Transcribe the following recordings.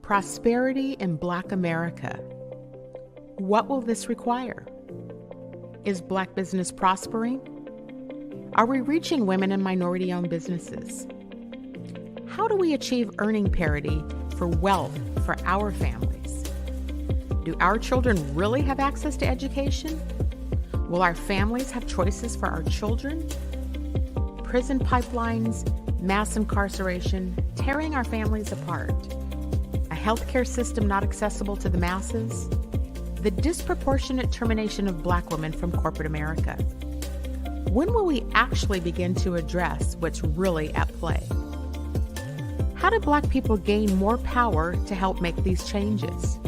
Prosperity in Black America. What will this require? Is Black business prospering? Are we reaching women and minority-owned businesses? How do we achieve earning parity for wealth for our families? Do our children really have access to education? Will our families have choices for our children? Prison pipelines, mass incarceration, tearing our families apart. A healthcare system not accessible to the masses. The disproportionate termination of Black women from corporate America. When will we actually begin to address what's really at play? How do Black people gain more power to help make these changes?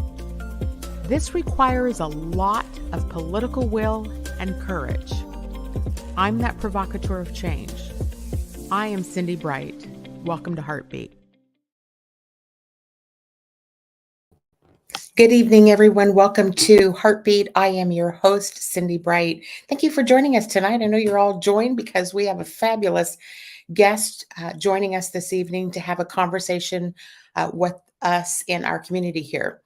This requires a lot of political will and courage. I'm that provocateur of change. I am Cindi Bright. Welcome to HeartBeat. Good evening, everyone. Welcome to HeartBeat. I am your host, Cindi Bright. Thank you for joining us tonight. I know you're all joined because we have a fabulous guest joining us this evening to have a conversation with us in our community here.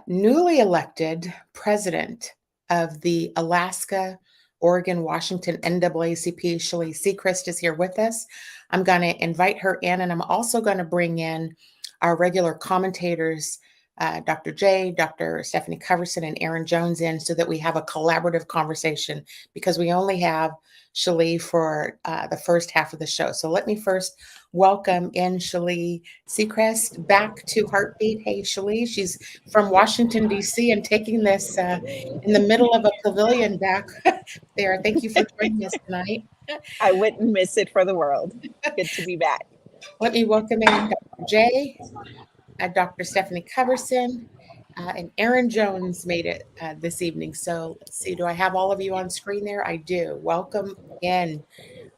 Newly elected president of the Alaska, Oregon, Washington NAACP, Sheley Secrest is here with us. I'm going to invite her in, and I'm also going to bring in our regular commentators, Dr. J, Dr. Stephanie Coverson, and Aaron Jones in so that we have a collaborative conversation because we only have Sheley for the first half of the show. So let me first welcome in Sheley Secrest back to HeartBeat. Hey, Sheley, she's from Washington, D.C. and taking this in the middle of a pavilion back there. Thank you for joining us tonight. I wouldn't miss it for the world. Good to be back. Let me welcome in Dr. J, Dr. Stephanie Coverson, and Aaron Jones made it this evening. So let's see, do I have all of you on screen there? I do. Welcome in,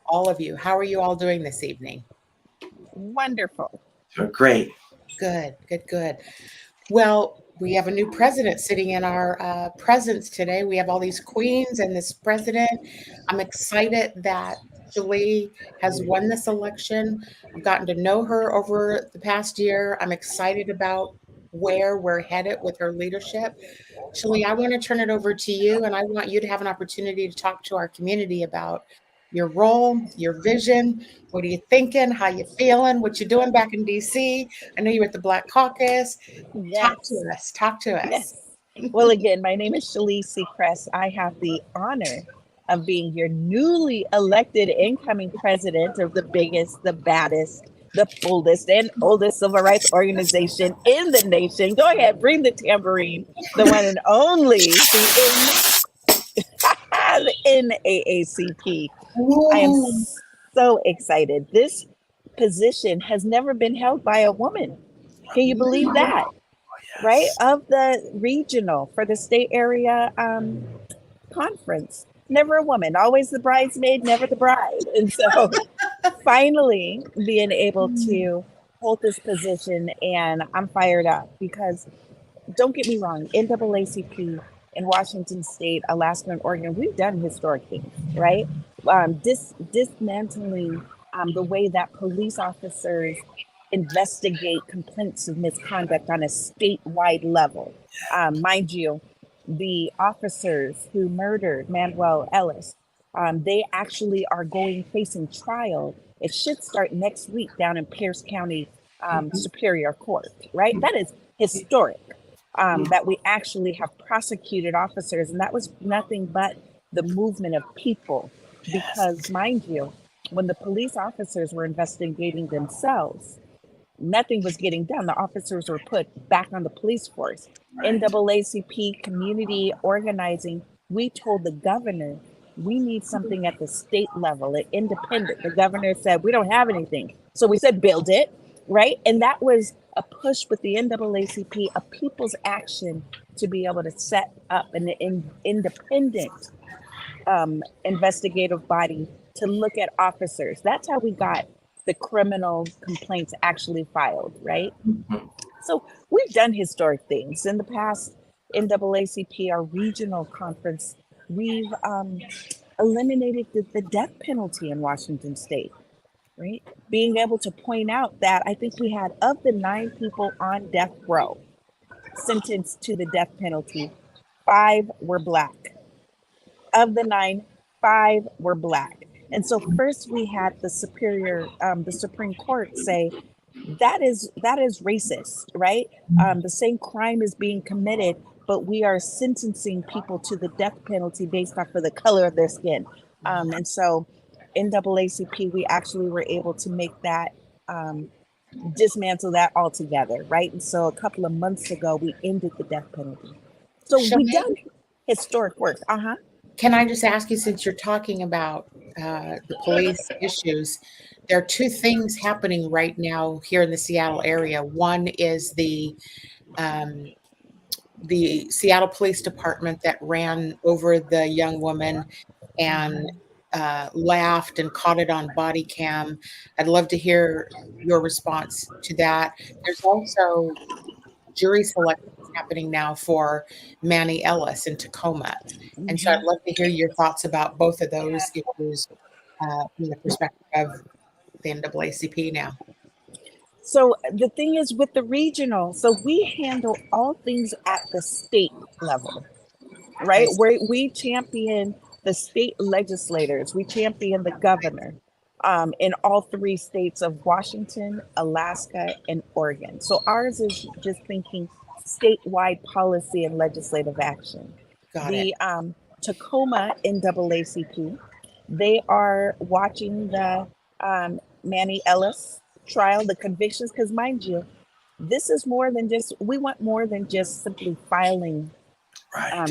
all of you. How are you all doing this evening? Wonderful. Great. Good. Well, we have a new president sitting in our presence today. We have all these queens and this president. I'm excited that Sheley has won this election. I've gotten to know her over the past year. I'm excited about where we're headed with her leadership. Sheley, I want to turn it over to you, and I want you to have an opportunity to talk to our community about your role, your vision. What are you thinking? How you feeling? What you doing back in DC? I know you're at the Black Caucus. Yes. Talk to us. Yes. Well, again, my name is Sheley Secrest. I have the honor of being your newly elected incoming president of the biggest, the baddest, the boldest, and oldest civil rights organization in the nation. Go ahead, bring the tambourine, the one and only, the NAACP. I am so excited. This position has never been held by a woman. Can you believe that? Right? Of the regional for the state area conference. Never a woman, always the bridesmaid, never the bride. And so finally being able to hold this position, and I'm fired up because don't get me wrong, NAACP in Washington State, Alaska, and Oregon, we've done historic things, right? Dismantling the way that police officers investigate complaints of misconduct on a statewide level. Mind you, the officers who murdered Manuel Ellis, they actually are facing trial. It should start next week down in Pierce County Superior Court, right? That is historic. That we actually have prosecuted officers, and that was nothing but the movement of people. Because mind you, when the police officers were investigating themselves, nothing was getting done. The officers were put back on the police force. Right. NAACP community organizing, we told the governor, we need something at the state level, independent. The governor said, we don't have anything. So we said, build it, right? And that was a push with the NAACP, a people's action to be able to set up an independent investigative body to look at officers. That's how we got the criminal complaints actually filed, right? Mm-hmm. So we've done historic things. In the past, NAACP, our regional conference, we've eliminated the death penalty in Washington State, right? being able to point out that I think we had, of the 9 people on death row sentenced to the death penalty, 5 were Black. Of the 9, 5 were Black. And so first we had the Supreme Court say that is racist, right? The same crime is being committed, but we are sentencing people to the death penalty based off of the color of their skin. And so NAACP, we actually were able to make that, dismantle that altogether, right? And so a couple of months ago, we ended the death penalty. So we Sheley, done historic work. can I just ask you, since you're talking about the police issues, there are two things happening right now here in the Seattle area. One is the Seattle Police Department that ran over the young woman and laughed and caught it on body cam. I'd love to hear your response to that. There's also jury selection happening now for Manny Ellis in Tacoma. And so I'd love to hear your thoughts about both of those issues from the perspective of the NAACP now. So the thing is with the regional, so we handle all things at the state level, right? Where we champion the state legislators, we champion the governor, in all 3 states of Washington, Alaska, and Oregon. So ours is just thinking statewide policy and legislative action. Got it. The Tacoma NAACP, they are watching the Manny Ellis trial, the convictions, because mind you, this is more than just, we want more than just simply filing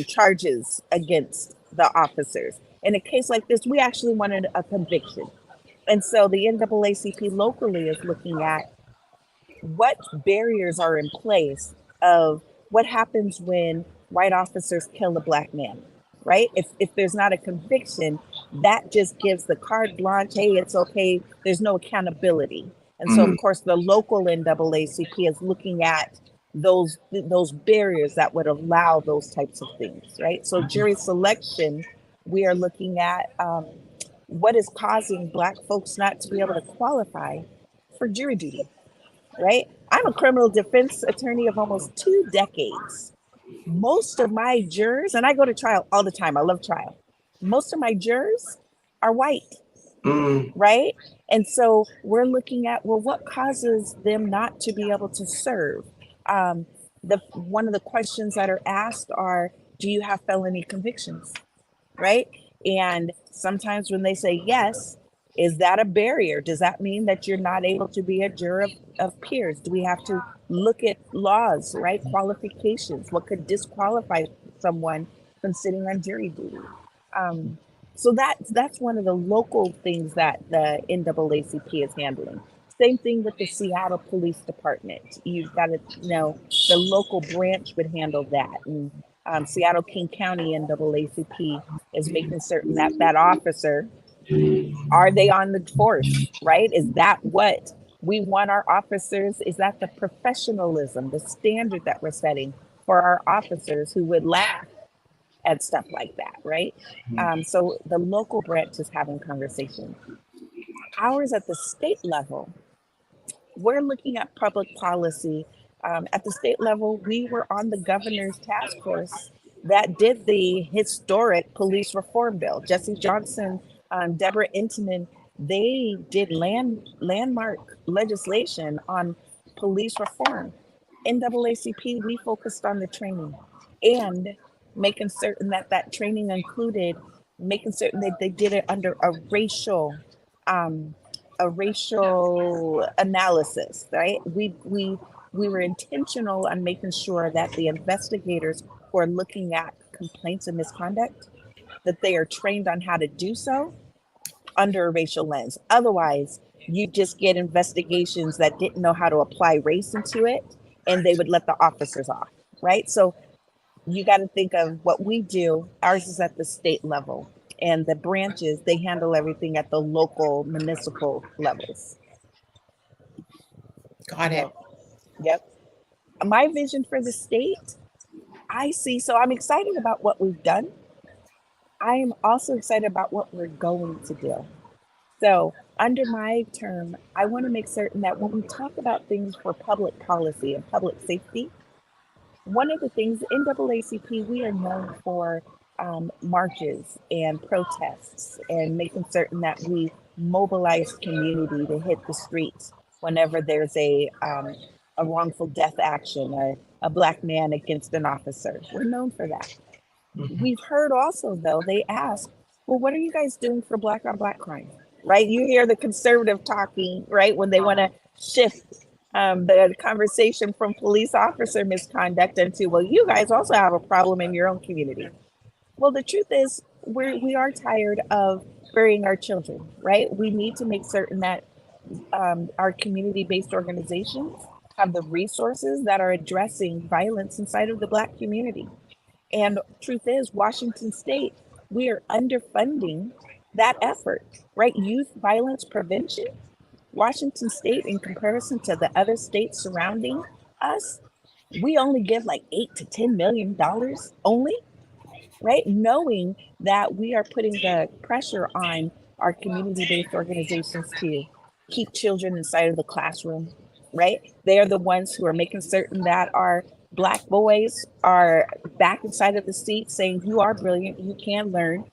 charges against the officers. In a case like this, we actually wanted a conviction. And so the NAACP locally is looking at what barriers are in place of what happens when white officers kill a Black man, right? If there's not a conviction, that just gives the carte blanche, hey, it's okay, there's no accountability. And so, of course, the local NAACP is looking at those barriers that would allow those types of things, right? So jury selection, we are looking at what is causing Black folks not to be able to qualify for jury duty, right? I'm a criminal defense attorney of almost 2 decades. Most of my jurors, and I go to trial all the time, I love trial. Most of my jurors are white, right? And so we're looking at, well, what causes them not to be able to serve? One of the questions that are asked are, do you have felony convictions, right? And sometimes when they say yes, is that a barrier? Does that mean that you're not able to be a juror of peers? Do we have to look at laws, right? Qualifications, what could disqualify someone from sitting on jury duty? So that's one of the local things that the NAACP is handling. Same thing with the Seattle Police Department. You've got to know the local branch would handle that. And Seattle King County NAACP is making certain that that officer, are they on the force, right? Is that what we want our officers? Is that the professionalism, the standard that we're setting for our officers who would laugh at stuff like that, right? So the local branch is having conversations. Ours at the state level, we're looking at public policy. At the state level, we were on the governor's task force that did the historic police reform bill. Jesse Johnson, Deborah Intamin, they did landmark legislation on police reform. NAACP, we focused on the training and making certain that that training included making certain that they did it under a racial analysis, right? We were intentional on making sure that the investigators who are looking at complaints of misconduct, that they are trained on how to do so under a racial lens. Otherwise, you just get investigations that didn't know how to apply race into it, and they would let the officers off, right? So you got to think of what we do. Ours is at the state level, and the branches, they handle everything at the local municipal levels. Got it. Yep. My vision for the state, I see, so I'm excited about what we've done. I am also excited about what we're going to do. So Under my term, I want to make certain that when we talk about things for public policy and public safety, one of the things, NAACP, we are known for marches and protests and making certain that we mobilize community to hit the streets whenever there's a wrongful death action or a Black man against an officer. We're known for that. We've heard also, though, they ask, well, what are you guys doing for Black on Black crime? Right? You hear the conservative talking, right, when they want to shift the conversation from police officer misconduct into, well, you guys also have a problem in your own community. Well, the truth is, we are tired of burying our children, right? We need to make certain that our community-based organizations have the resources that are addressing violence inside of the Black community. And truth is, Washington State, we are underfunding that effort, right? Youth violence prevention. Washington State, in comparison to the other states surrounding us, we only give like $8 to $10 million only, right? Knowing that we are putting the pressure on our community-based organizations to keep children inside of the classroom, right? They are the ones who are making certain that our Black boys are back inside of the seat saying, you are brilliant, you can learn.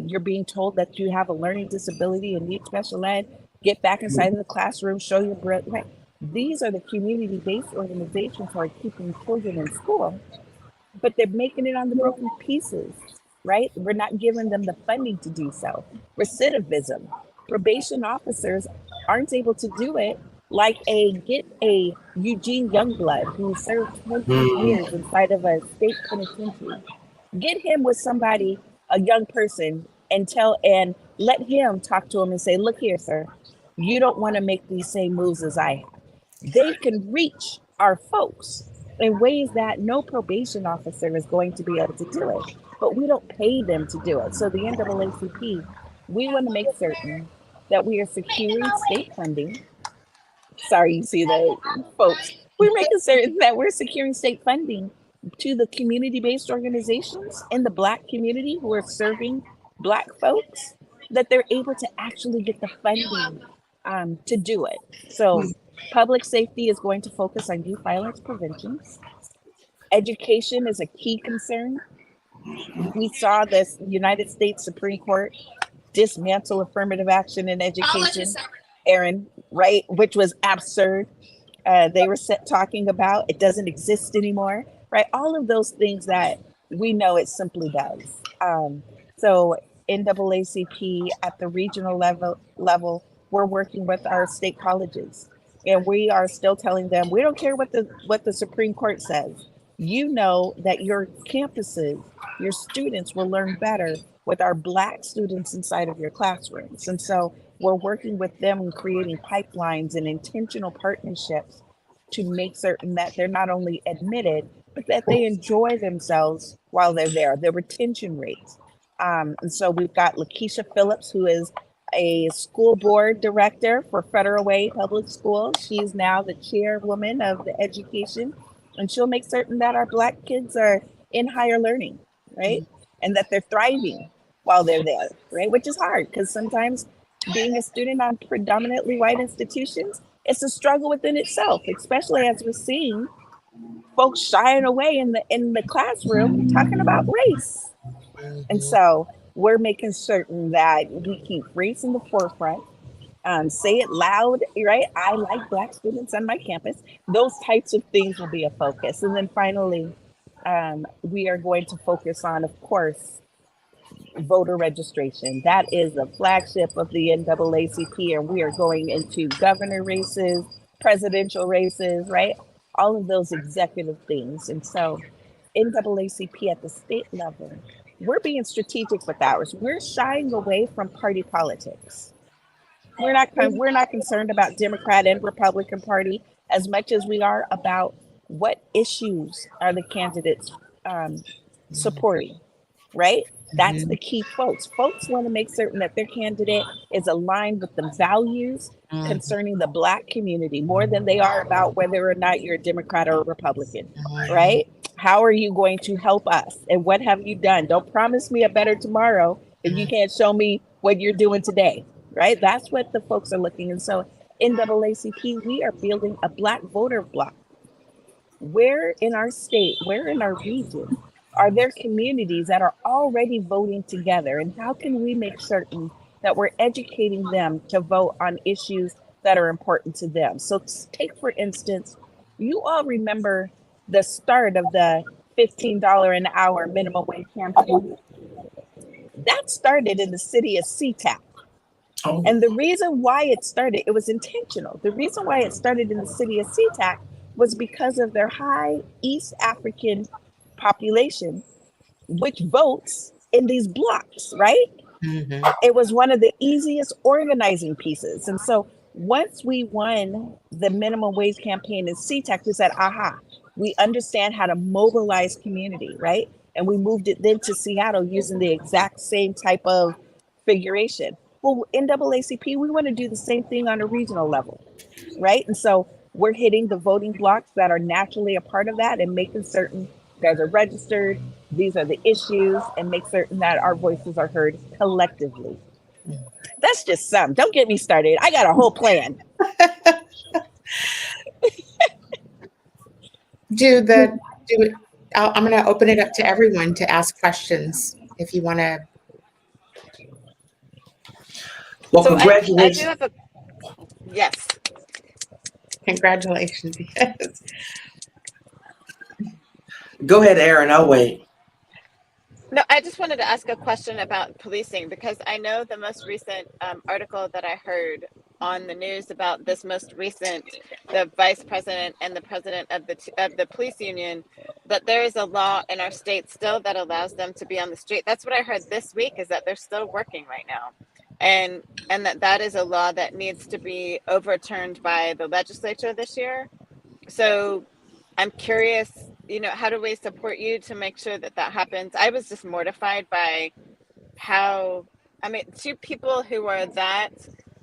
You're being told that you have a learning disability and need special ed. Get back inside of the classroom, show your brilliant. Right. These are the community-based organizations who are keeping children in school, but they're making it on the broken pieces, right? We're not giving them the funding to do so. Recidivism, probation officers aren't able to do it like get a Eugene Youngblood who served 20 years inside of a state penitentiary. Get him with somebody, a young person, and let him talk to him and say, look here, sir, you don't want to make these same moves as I have. They can reach our folks in ways that no probation officer is going to be able to do it, but we don't pay them to do it. So the NAACP, we want to make certain that we are securing state funding. Sorry, you see the folks. We're making certain that we're securing state funding to the community-based organizations in the Black community who are serving Black folks, that they're able to actually get the funding to do it. So public safety is going to focus on youth violence prevention. Education is a key concern. We saw this United States Supreme Court dismantle affirmative action in education, Aaron, right? Which was absurd. They were talking about it doesn't exist anymore, right? All of those things that we know it simply does. So NAACP at the regional level, we're working with our state colleges, and we are still telling them we don't care what the Supreme Court says. You know that your campuses, your students will learn better with our Black students inside of your classrooms. And so we're working with them and creating pipelines and intentional partnerships to make certain that they're not only admitted, but that they enjoy themselves while they're there, the retention rates. And so we've got Lakeisha Phillips, who is a school board director for Federal Way Public Schools. She's now the chairwoman of the education, and she'll make certain that our Black kids are in higher learning, right? And that they're thriving while they're there, right? Which is hard because sometimes being a student on predominantly white institutions, it's a struggle within itself, especially as we're seeing folks shying away in the classroom talking about race. And so we're making certain that we keep race in the forefront. Say it loud, right? I like Black students on my campus. Those types of things will be a focus. And then finally, we are going to focus on, of course, voter registration. That is the flagship of the NAACP, and we are going into governor races, presidential races, right? All of those executive things. And so NAACP at the state level, we're being strategic with ours. We're shying away from party politics. We're not concerned about Democrat and Republican Party as much as we are about what issues are the candidates supporting, right? That's the key, folks. Folks want to make certain that their candidate is aligned with the values concerning the Black community more than they are about whether or not you're a Democrat or a Republican, right? How are you going to help us? And what have you done? Don't promise me a better tomorrow if you can't show me what you're doing today, right? That's what the folks are looking. And so NAACP, we are building a Black voter block. Where in our state, where in our region are there communities that are already voting together? And how can we make certain that we're educating them to vote on issues that are important to them? So take, for instance, you all remember the start of the $15 an hour minimum wage campaign. That started in the city of SeaTac. Oh, And the reason why it started, it was intentional. The reason why it started in the city of SeaTac was because of their high East African population, which votes in these blocks, right? Mhm. It was one of the easiest organizing pieces. And so once we won the minimum wage campaign in SeaTac, we said, aha, we understand how to mobilize community, right? And we moved it then to Seattle using the exact same type of figuration. Well, NAACP, we want to do the same thing on a regional level, right? And so we're hitting the voting blocks that are naturally a part of that and making certain guys are registered, these are the issues, and make certain that our voices are heard collectively. That's just some. Don't get me started. I got a whole plan. I'm going to open it up to everyone to ask questions if you want to. well, So I do congratulations. have a yes. Congratulations. Yes. Go ahead, Aaron. I'll wait. No, I just wanted to ask a question about policing because I know the most recent article that I heard on the news about this most recent, the vice president and the president of the police union, that there is a law in our state still that allows them to be on the street. That's what I heard this week, is that they're still working right now, and that is a law that needs to be overturned by the legislature this year. So I'm curious, how do we support you to make sure that that happens? I was just mortified by how, two people who are that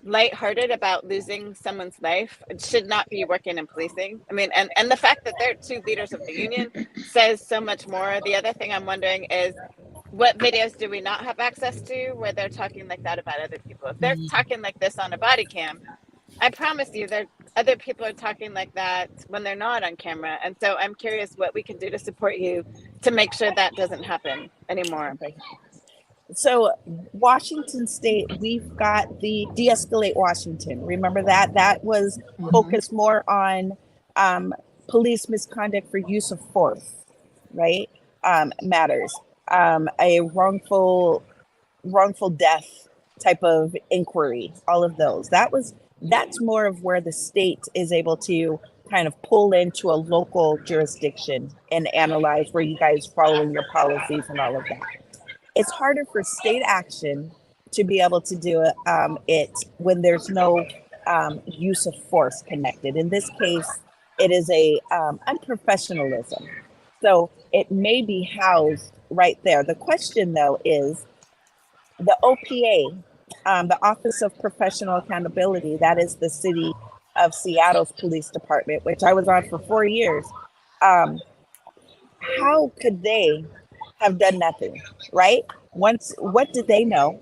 lighthearted about losing someone's life should not be working in policing. And the fact that they're two leaders of the union says so much more. The other thing I'm wondering is, what videos do we not have access to where they're talking like that about other people? If they're talking like this on a body cam, I promise you, there other people are talking like that when they're not on camera. And so I'm curious what we can do to support you to make sure that doesn't happen anymore. So Washington State, we've got the De-Escalate Washington. Remember that? That was focused more on police misconduct for use of force, right? Matters. A wrongful death type of inquiry, all of those. That's more of where the state is able to kind of pull into a local jurisdiction and analyze where you guys following your policies and all of that. It's harder for state action to be able to do it when there's no use of force connected. In this case, it is a unprofessionalism. So it may be housed right there. The question, though, is the OPA, the Office of Professional Accountability, that is the city of Seattle's police department, which I was on for 4 years. How could they have done nothing, right? Once, what did they know?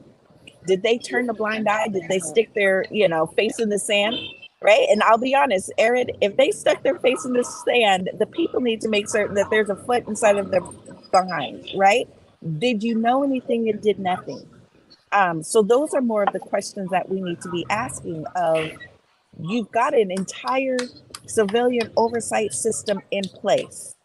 Did they turn a blind eye? Did they stick their, face in the sand? Right. And I'll be honest, Aaron, if they stuck their face in the sand, the people need to make certain that there's a foot inside of their behind, right? Did you know anything and did nothing? So those are more of the questions that we need to be asking of, you've got an entire civilian oversight system in place,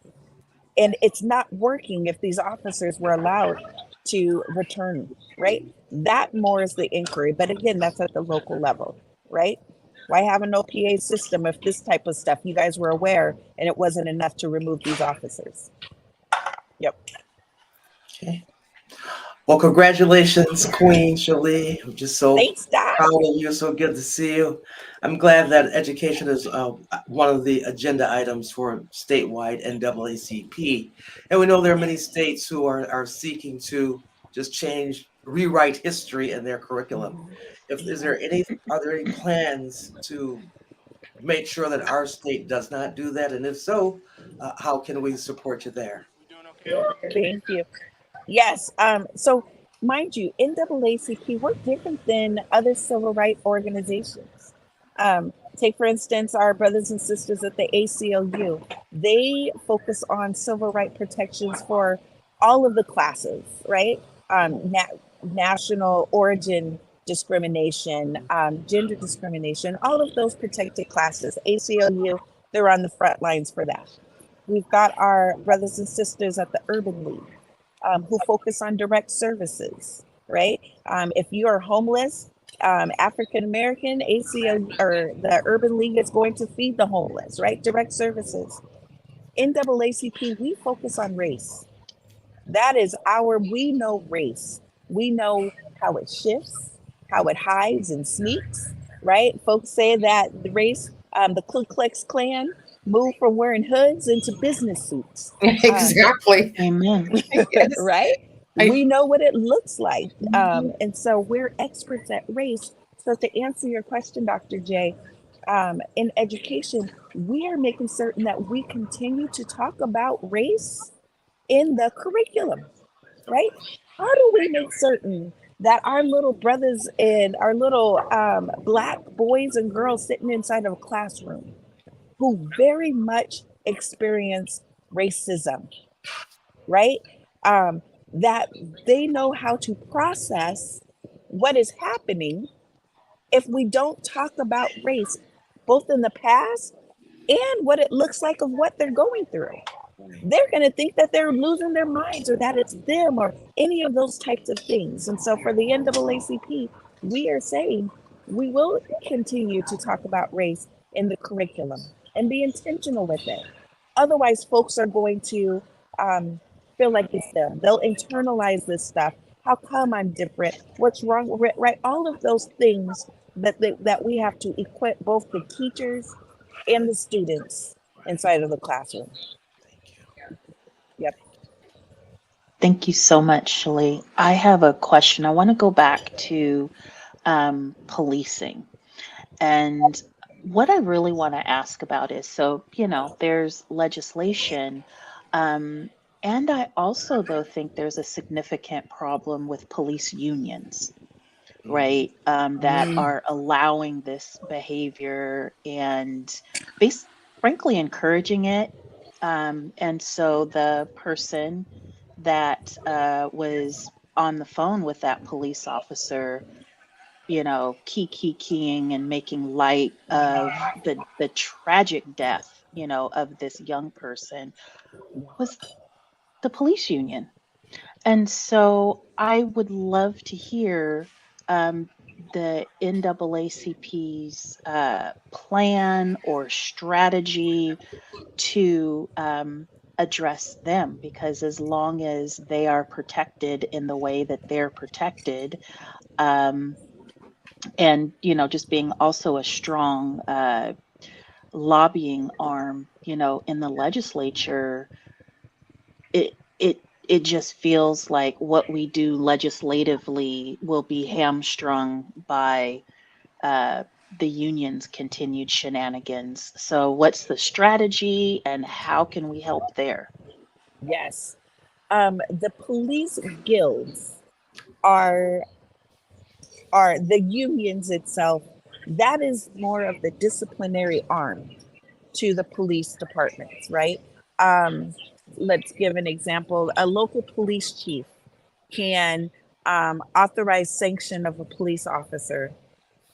and it's not working if these officers were allowed to return, right? That more is the inquiry. But again, that's at the local level, right? Why have an OPA system if this type of stuff you guys were aware and it wasn't enough to remove these officers? Yep. Okay. Well, congratulations, Queen Sheley. I'm just so Thanks, Doc. proud of you. So good to see you. I'm glad that education is one of the agenda items for statewide NAACP. And we know there are many states who are seeking to just rewrite history in their curriculum. Are there any plans to make sure that our state does not do that? And if so, how can we support you there? Thank you. Yes. So mind you, NAACP, we're different than other civil rights organizations. Take, for instance, our brothers and sisters at the ACLU. They focus on civil rights protections for all of the classes, right? National origin discrimination, gender discrimination, all of those protected classes. ACLU, they're on the front lines for that. We've got our brothers and sisters at the Urban League, who focus on direct services, right? If you are homeless, African American, ACL or the Urban League is going to feed the homeless, right? Direct services. NAACP, we focus on race. That is we know race. We know how it shifts, how it hides and sneaks, right? Folks say that the race, the Ku Klux Klan moved from wearing hoods into business suits. Exactly. Amen. Yes. Right? We know what it looks like. And so we're experts at race. So to answer your question, Dr. J, in education, we are making certain that we continue to talk about race in the curriculum, right? How do we make certain that our little brothers and our little Black boys and girls sitting inside of a classroom who very much experience racism, right? That they know how to process what is happening if we don't talk about race, both in the past and what it looks like of what they're going through. They're going to think that they're losing their minds or that it's them or any of those types of things. And so for the NAACP, we are saying we will continue to talk about race in the curriculum and be intentional with it. Otherwise, folks are going to feel like it's them. They'll internalize this stuff. How come I'm different? What's wrong with it? Right? All of those things that we have to equip both the teachers and the students inside of the classroom. Yep. Thank you so much, Sheley. I have a question. I want to go back to policing. And what I really want to ask about is, so, there's legislation. And I also, though, think there's a significant problem with police unions, right? That are allowing this behavior and frankly encouraging it. And so the person that was on the phone with that police officer, keying and making light of the tragic death, of this young person was the police union. And so I would love to hear the NAACP's plan or strategy to address them, because as long as they are protected in the way that they're protected, and just being also a strong lobbying arm, in the legislature, it just feels like what we do legislatively will be hamstrung by the union's continued shenanigans. So what's the strategy and how can we help there? Yes. The police guilds are the unions itself. That is more of the disciplinary arm to the police departments, right? Let's give an example. A local police chief can authorize sanction of a police officer.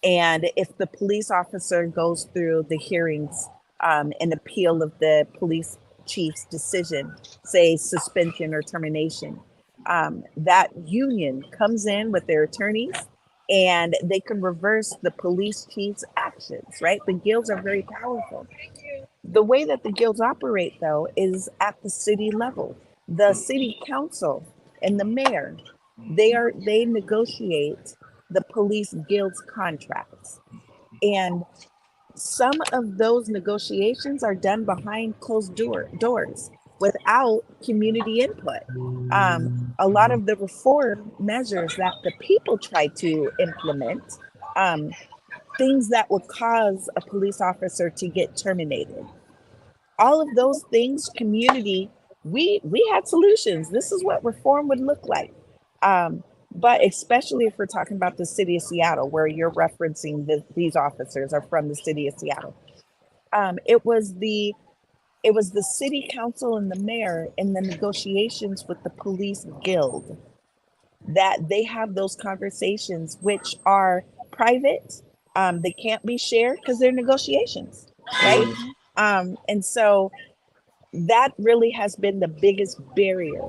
And if the police officer goes through the hearings and appeal of the police chief's decision, say suspension or termination, that union comes in with their attorneys and they can reverse the police chief's actions, right? The guilds are very powerful. The way that the guilds operate, though, is at the city level. The city council and the mayor, they negotiate the police guilds contracts. And some of those negotiations are done behind closed doors without community input. A lot of the reform measures that the people try to implement, things that would cause a police officer to get terminated. All of those things, community, we had solutions. This is what reform would look like. But especially if we're talking about the city of Seattle, where you're referencing these officers are from the city of Seattle. It was the city council and the mayor in the negotiations with the police guild that they have those conversations, which are private. They can't be shared because they're negotiations, right? And so that really has been the biggest barrier.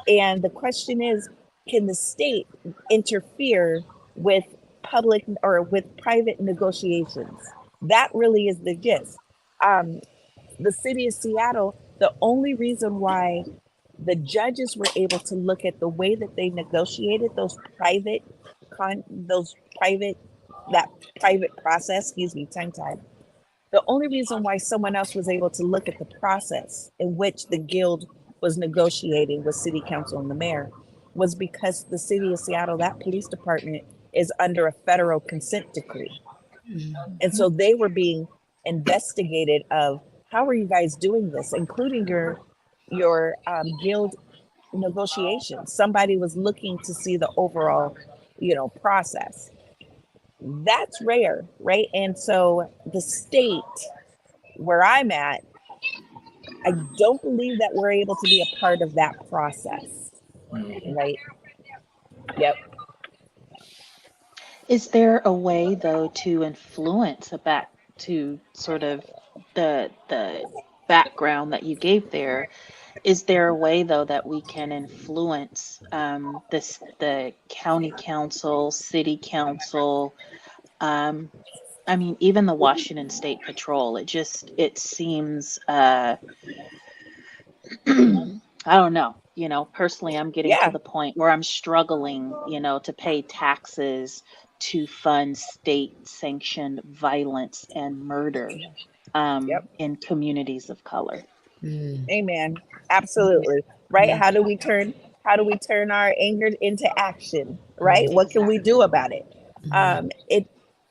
And the question is, can the state interfere with public or with private negotiations? That really is the gist. The city of Seattle, the only reason why the judges were able to look at the way that they negotiated that private process, excuse me, tongue tied. The only reason why someone else was able to look at the process in which the guild was negotiating with city council and the mayor was because the city of Seattle, that police department is under a federal consent decree. And so they were being investigated of how are you guys doing this, including your guild negotiations. Somebody was looking to see the overall, process. That's rare, right? And so the state where I'm at, I don't believe that we're able to be a part of that process, right? Yep. Is there a way, though, to influence back to sort of the background that you gave there? Is there a way, though, that we can influence the county council, city council, I mean, even the Washington State Patrol? It seems, I don't know, personally, I'm getting to the point where I'm struggling, to pay taxes to fund state-sanctioned violence and murder in communities of color. Amen. Absolutely. Right. How do we turn our anger into action? Right. What can we do about it?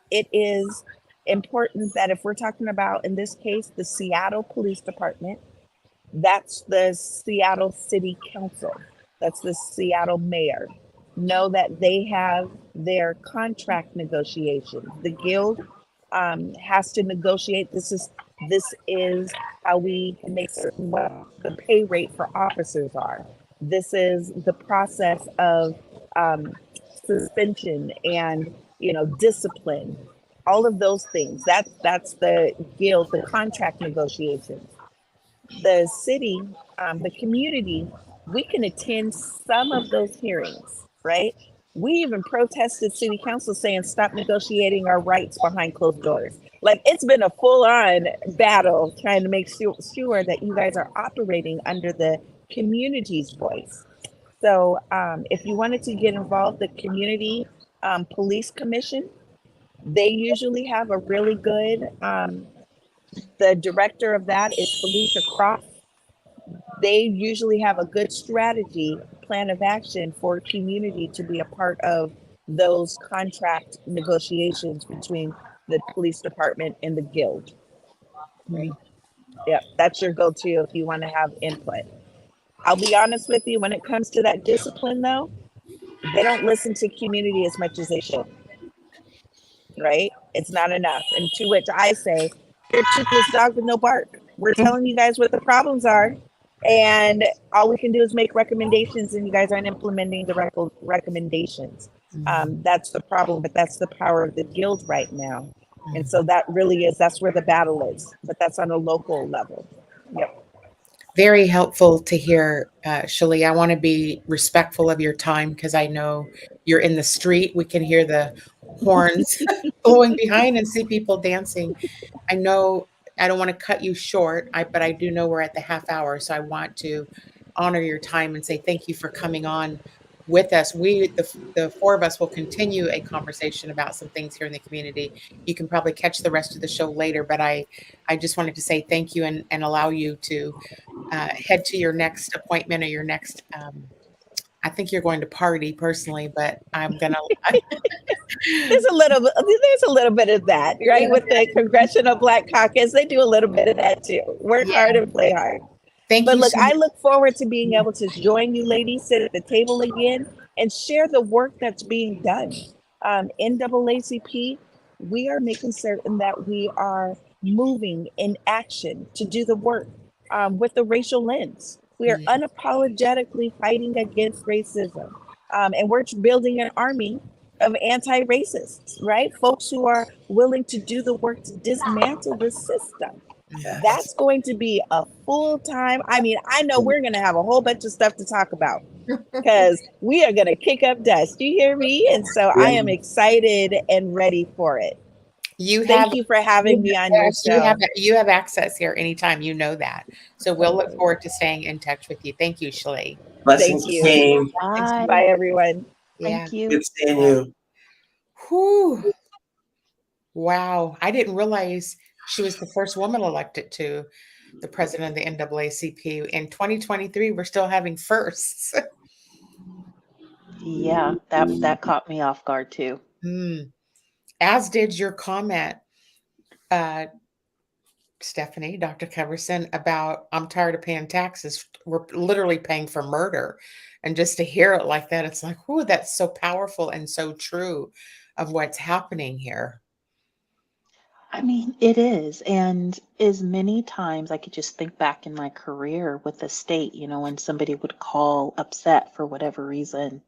It is important that if we're talking about, in this case, the Seattle Police Department, that's the Seattle City Council, that's the Seattle Mayor, know that they have their contract negotiations. The guild has to negotiate. This is how we can make certain what the pay rate for officers are. This is the process of suspension and discipline. All of those things. That's the guild, the contract negotiations. The city, the community, we can attend some of those hearings, right? We even protested city council saying, stop negotiating our rights behind closed doors. Like, it's been a full-on battle trying to make sure that you guys are operating under the community's voice. So if you wanted to get involved, the community police commission, they usually have a really good, the director of that is Felicia Croft. They usually have a good strategy, plan of action for community to be a part of those contract negotiations between the police department and the guild. Right? Yeah, that's your go-to if you want to have input. I'll be honest with you, when it comes to that discipline though, they don't listen to community as much as they should. Right? It's not enough. And to which I say, you're toothless dog with no bark. We're telling you guys what the problems are, and all we can do is make recommendations, and you guys aren't implementing the recommendations. That's the problem, but that's the power of the guild right now. And so that's where the battle is, but that's on a local level. Yep. Very helpful to hear, Sheley. I want to be respectful of your time because I know you're in the street. We can hear the horns blowing behind and see people dancing. I know I don't want to cut you short, but I do know we're at the half hour, so I want to honor your time and say thank you for coming on with us. The four of us will continue a conversation about some things here in the community. You can probably catch the rest of the show later, but I just wanted to say thank you and allow you to head to your next appointment or your next, I think you're going to party personally, but I'm going to. There's a little bit of that, right? Yeah. With the Congressional Black Caucus, they do a little bit of that too. Work hard and play hard. Thank But you look, so I much. look forward to being able to join you ladies, sit at the table again, and share the work that's being done. NAACP, we are making certain that we are moving in action to do the work with the racial lens. We are unapologetically fighting against racism. And we're building an army of anti racists, right? Folks who are willing to do the work to dismantle the system. Yes. That's going to be a full time. I mean, I know we're going to have a whole bunch of stuff to talk about because we are going to kick up dust. You hear me? And so I am excited and ready for it. You have Thank you for having me on your show. you have access here anytime. You know that. So we'll look forward to staying in touch with you. Thank you, Sheley. Blessings, Thank you. team. Bye. Bye, everyone. Yeah. Thank you. Good seeing you. Whew. Wow. I didn't realize she was the first woman elected to the president of the NAACP. In 2023, we're still having firsts. Yeah, that caught me off guard too. As did your comment, Stephanie, Dr. Coverson, about I'm tired of paying taxes. We're literally paying for murder. And just to hear it like that, it's like, whoo, that's so powerful and so true of what's happening here. I mean, it is. And as many times I could just think back in my career with the state, when somebody would call upset for whatever reason,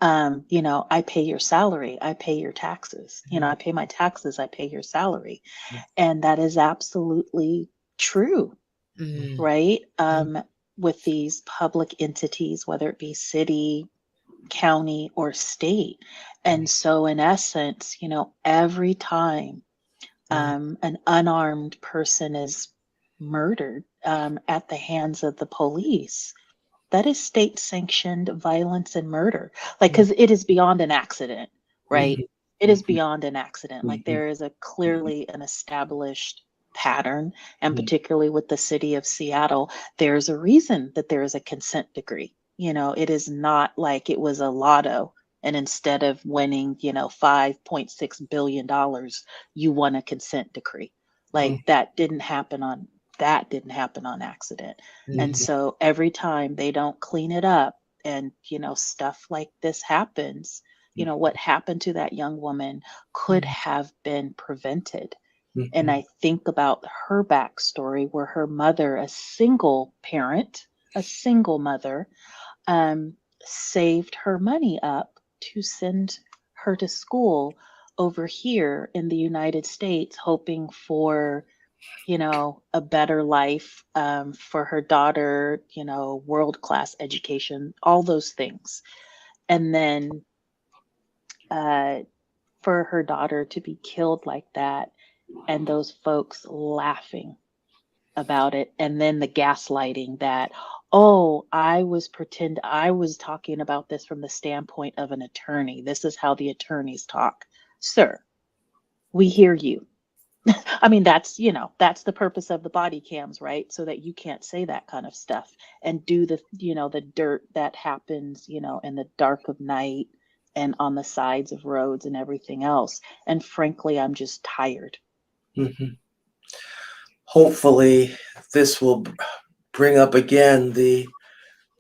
I pay your salary, I pay your taxes, I pay my taxes, I pay your salary. And that is absolutely true, right? With these public entities, whether it be city, county, or state. And so in essence, every time an unarmed person is murdered at the hands of the police, that is state sanctioned violence and murder. Like, because it is beyond an accident, right? It is beyond an accident. Like, there is clearly an established pattern, and particularly with the city of Seattle, there's a reason that there is a consent decree. It is not like it was a lotto, and instead of winning, $5.6 billion, you won a consent decree. Like, that didn't happen on accident. And so every time they don't clean it up and, stuff like this happens, what happened to that young woman could have been prevented. And I think about her backstory where her mother, a single parent, a single mother, saved her money up to send her to school over here in the United States, hoping for a better life for her daughter, world-class education, all those things. And then for her daughter to be killed like that, and those folks laughing about it, and then the gaslighting that, oh, I was talking about this from the standpoint of an attorney. This is how the attorneys talk. Sir, we hear you. I mean, that's the purpose of the body cams, right? So that you can't say that kind of stuff and do the dirt that happens, in the dark of night and on the sides of roads and everything else. And frankly, I'm just tired. Hopefully, this will bring up again the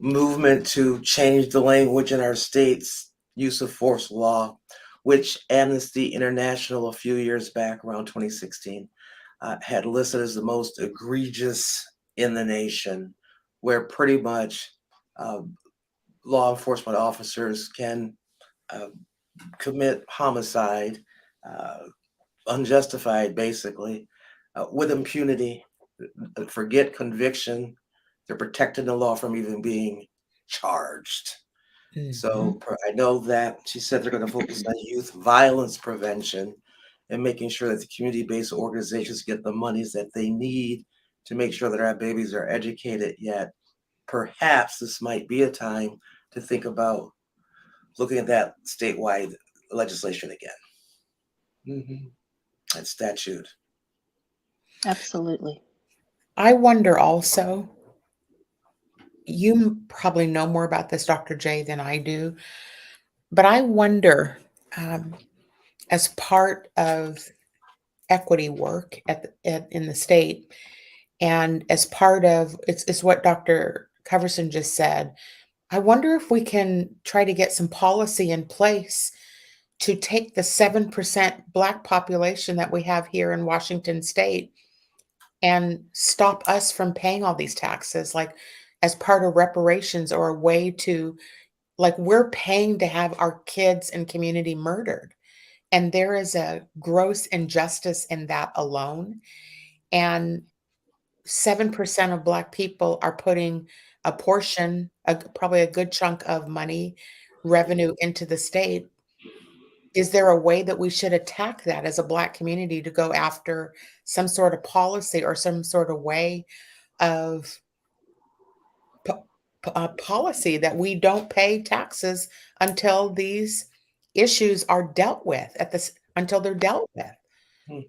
movement to change the language in our state's use of force law, which Amnesty International a few years back, around 2016, had listed as the most egregious in the nation, where pretty much law enforcement officers can commit homicide, unjustified, basically, with impunity, forget conviction. They're protecting the law from even being charged. So I know that she said they're going to focus on youth violence prevention and making sure that the community-based organizations get the monies that they need to make sure that our babies are educated. Yet perhaps this might be a time to think about looking at that statewide legislation again. That statute. Absolutely. I wonder also, you probably know more about this, Dr. J, than I do, but I wonder, as part of equity work in the state And as part of it's what Dr. Coverson just said. I wonder if we can try to get some policy in place to take the 7% Black population that we have here in Washington State and stop us from paying all these taxes, like as part of reparations or a way to, like, we're paying to have our kids and community murdered. And there is a gross injustice in that alone. And 7% of Black people are putting a portion, probably a good chunk of money, revenue into the state. Is there a way that we should attack that as a Black community to go after some sort of policy or some sort of way of policy that we don't pay taxes until these issues are dealt with until they're dealt with? Mhm.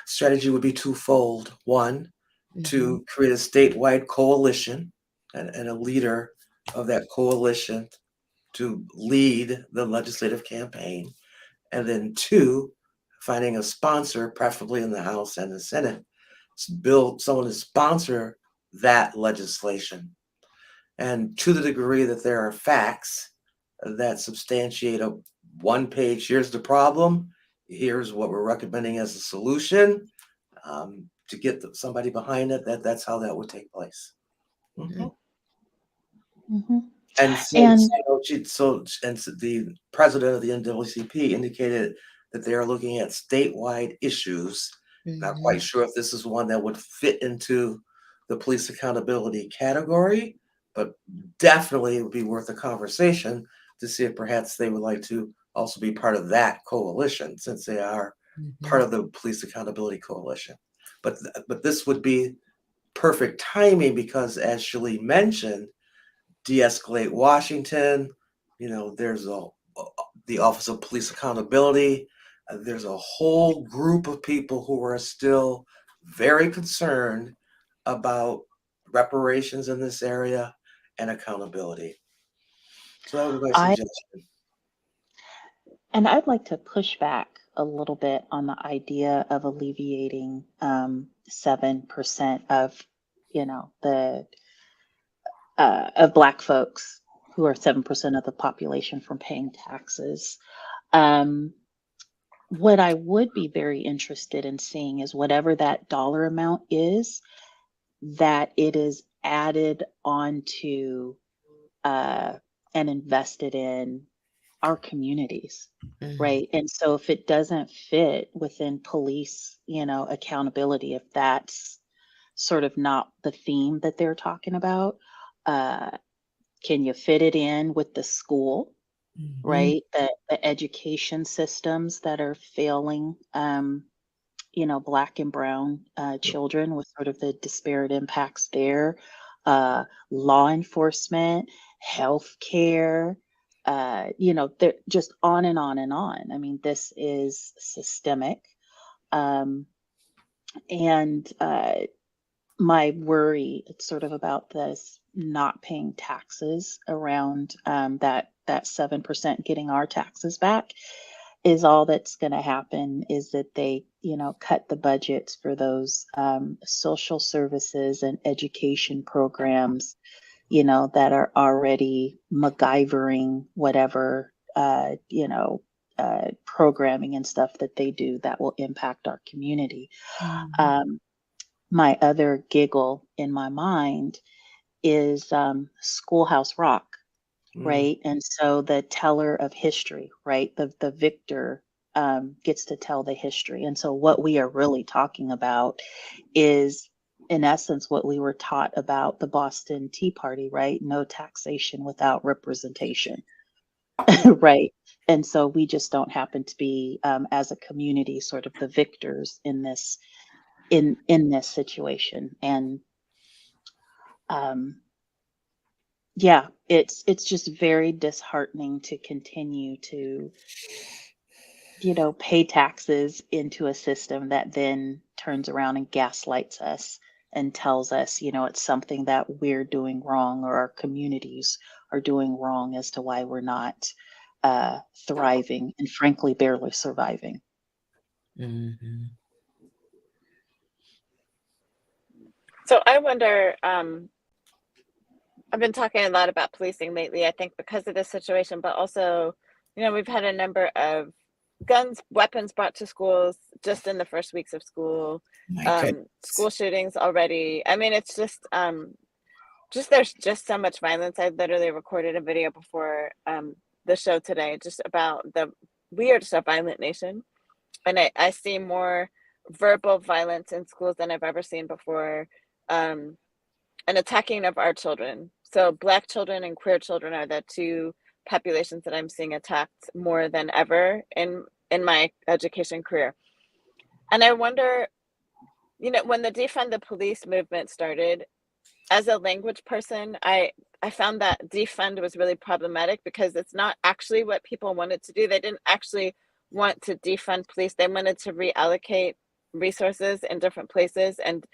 Strategy would be twofold. One, Mhm. to create a statewide coalition and a leader of that coalition to lead the legislative campaign. And then two, finding a sponsor, preferably in the House and the Senate, build someone to sponsor that legislation. And to the degree that there are facts that substantiate a one page, here's the problem, here's what we're recommending as a solution, to get somebody behind it, that's how that would take place. Mhm. Mm-hmm. And since And the president of the NAACP indicated that they are looking at statewide issues, not Mhm. quite sure if this is one that would fit into the police accountability category, but definitely it would be worth a conversation to see if perhaps they would like to also be part of that coalition, since they are part Mhm. of the police accountability coalition. But this would be perfect timing because, as Sheley mentioned, de-escalate Washington. There's the Office of Police Accountability. There's a whole group of people who are still very concerned about reparations in this area and accountability. So that would be my I suggestion. and I'd like to push back a little bit on the idea of alleviating 7% of, the of Black folks who are 7% of the population from paying taxes. Um, what I would be very interested in seeing is whatever that dollar amount is, that it is added onto and invested in our communities, Mhm. right? And so if it doesn't fit within police, accountability, if that's sort of not the theme that they're talking about, uh, can you fit it in with the school, Mhm. right? The education systems that are failing, Black and brown children with sort of the disparate impacts there, law enforcement, healthcare, they're just on and on and on. I mean, this is systemic. Um, and my worry, it's sort of about this not paying taxes around that 7% getting our taxes back, is all that's going to happen is that they, cut the budgets for those social services and education programs, that are already MacGyvering whatever, programming and stuff that they do that will impact our community. Mhm. Um, my other giggle in my mind is Schoolhouse Rock, Mm. right? And so the teller of history, right? The victor gets to tell the history. And so what we are really talking about is, in essence, what we were taught about the Boston Tea Party, right? No taxation without representation, right? And so we just don't happen to be, as a community, sort of the victors in this situation. And um, yeah, it's just very disheartening to continue to, pay taxes into a system that then turns around and gaslights us and tells us, it's something that we're doing wrong or our communities are doing wrong as to why we're not thriving and frankly barely surviving. Mhm. So I wonder, I've been talking a lot about policing lately, I think because of this situation, but also, we've had a number of weapons brought to schools just in the first weeks of school, My goodness. school shootings already. I mean, it's just there's just so much violence. I literally recorded a video before the show today just about we are just a violent nation. And I see more verbal violence in schools than I've ever seen before, an attacking of our children. So Black children and queer children are the two populations that I'm seeing attacked more than ever in my education career. And I wonder, when the defund the police movement started, as a language person, I found that defund was really problematic because it's not actually what people wanted to do. They didn't actually want to defund police. They wanted to reallocate resources in different places and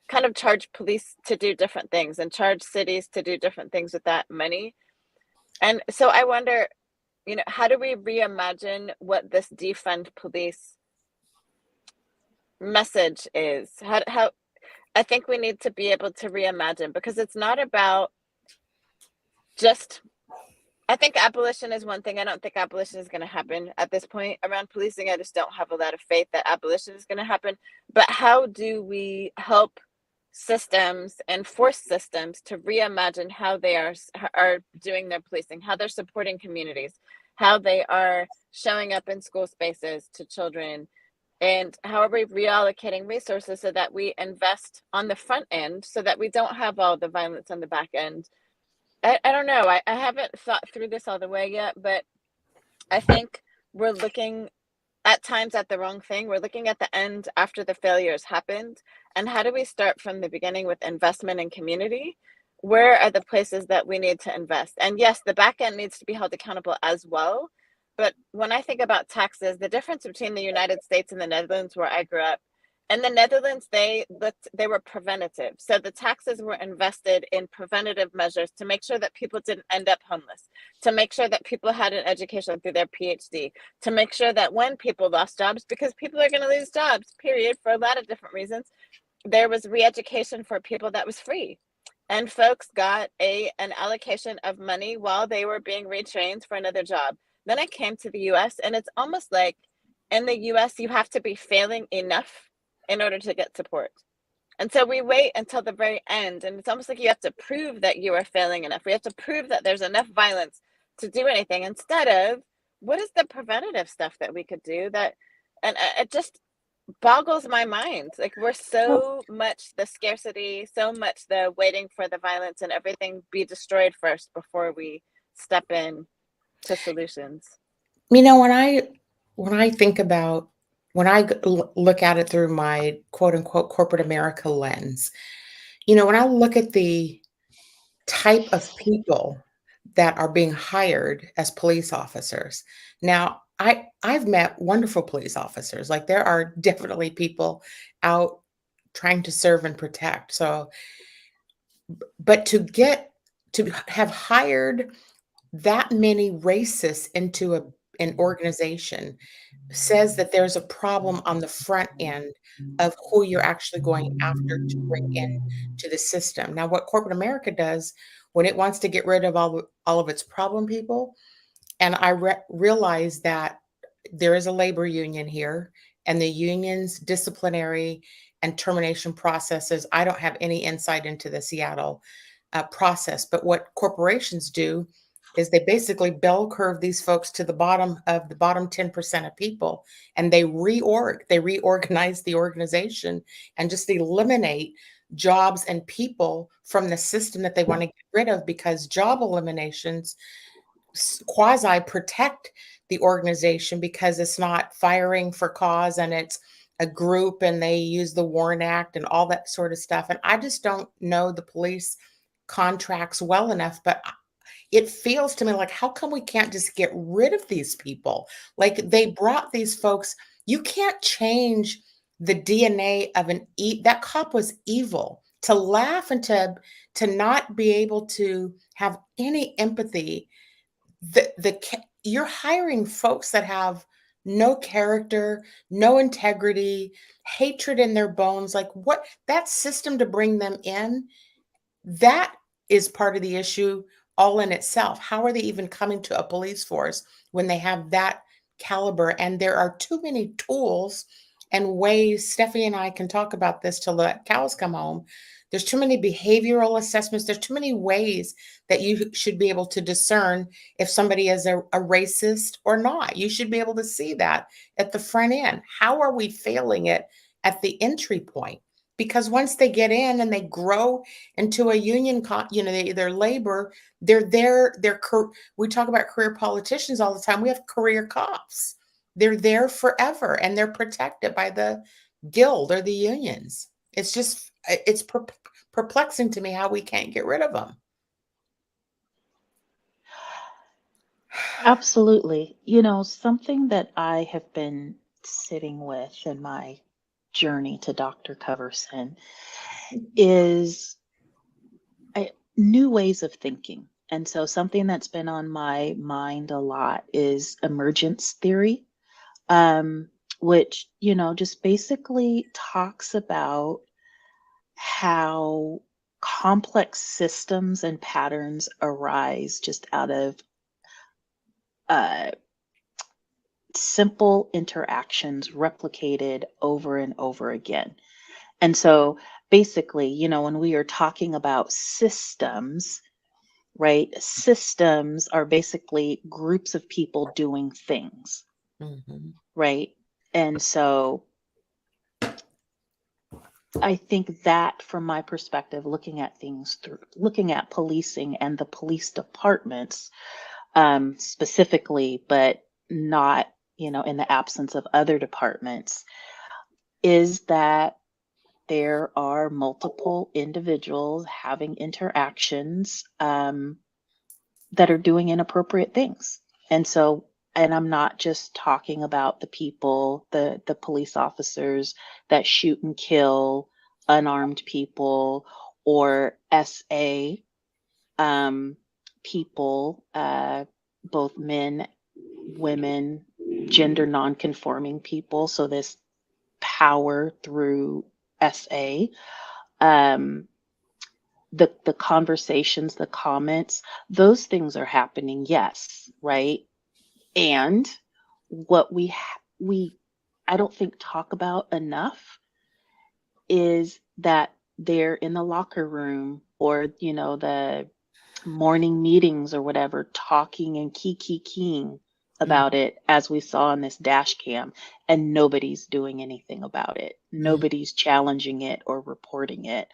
kind of charge police to do different things and charge cities to do different things with that money. And so I wonder, how do we reimagine what this defund police message is? How I think we need to be able to reimagine, because it's not about just, I think abolition is one thing. I don't think abolition is going to happen at this point around policing. I just don't have a lot of faith that abolition is going to happen. But how do we help systems and force systems to reimagine how they are doing their policing, how they're supporting communities, how they are showing up in school spaces to children, and how are we reallocating resources so that we invest on the front end so that we don't have all the violence on the back end. I don't know. I haven't thought through this all the way yet, but I think we're looking at times at the wrong thing. We're looking at the end after the failures happened. And how do we start from the beginning with investment in community? Where are the places that we need to invest? And yes, the back end needs to be held accountable as well. But when I think about taxes, the difference between the United States and the Netherlands, where I grew up, in the Netherlands, they were preventative. So the taxes were invested in preventative measures to make sure that people didn't end up homeless, to make sure that people had an education through their PhD, to make sure that when people lost jobs, because people are going to lose jobs, period, for a lot of different reasons, there was re-education for people that was free. And folks got an allocation of money while they were being retrained for another job. Then I came to the US, and it's almost like in the US, you have to be failing enough in order to get support. And so we wait until the very end, and it's almost like you have to prove that you are failing enough. We have to prove that there's enough violence to do anything, instead of what is the preventative stuff that we could do that, and it just boggles my mind. Like, we're so much the scarcity, so much the waiting for the violence and everything be destroyed first before we step in to solutions. When I think about, when I look at it through my quote unquote corporate America lens, when I look at the type of people that are being hired as police officers. Now, I've met wonderful police officers. Like, there are definitely people out trying to serve and protect. So, but to have hired that many racists into an organization says that there's a problem on the front end of who you're actually going after to bring in to the system. Now, what corporate America does when it wants to get rid of all of its problem people, and I realize that there is a labor union here, and the union's disciplinary and termination processes, I don't have any insight into the Seattle process, but what corporations do is they basically bell curve these folks to the bottom 10% of people, and they reorganize the organization and just eliminate jobs and people from the system that they want to get rid of, because job eliminations quasi protect the organization, because it's not firing for cause and it's a group, and they use the Warren Act and all that sort of stuff. And I just don't know the police contracts well enough, but it feels to me like, how come we can't just get rid of these people? Like, they brought these folks. You can't change the DNA of that cop was evil. To laugh and to not be able to have any empathy. You're hiring folks that have no character, no integrity, hatred in their bones. Like what that system to bring them in, that is part of the issue all in itself. How are they even coming to a police force when they have that caliber? And there are too many tools and ways. Stephanie and I can talk about this till the cows come home. There's too many behavioral assessments. There's too many ways that you should be able to discern if somebody is a racist or not. You should be able to see that at the front end. How are we failing it at the entry point? Because once they get in and they grow into a union, their labor, they're there. We talk about career politicians all the time. We have career cops. They're there forever and they're protected by the guild or the unions. It's perplexing to me how we can't get rid of them. Absolutely. Something that I have been sitting with in my journey to Dr. Coverson is new ways of thinking. And so something that's been on my mind a lot is emergence theory, which, just basically talks about how complex systems and patterns arise just out of simple interactions replicated over and over again. And so basically, when we are talking about systems, right? Systems are basically groups of people doing things, right? And so I think that from my perspective, looking at policing and the police departments specifically, but not, in the absence of other departments, is that there are multiple individuals having interactions that are doing inappropriate things. And I'm not just talking about the people, the police officers that shoot and kill unarmed people, or SA people, both men, women, gender non-conforming people. So this power through SA, the conversations, the comments, those things are happening, yes, right? And what we I don't think talk about enough is that they're in the locker room, or the morning meetings or whatever, talking and keying about it, as we saw in this dash cam, and nobody's doing anything about it. Nobody's challenging it or reporting it.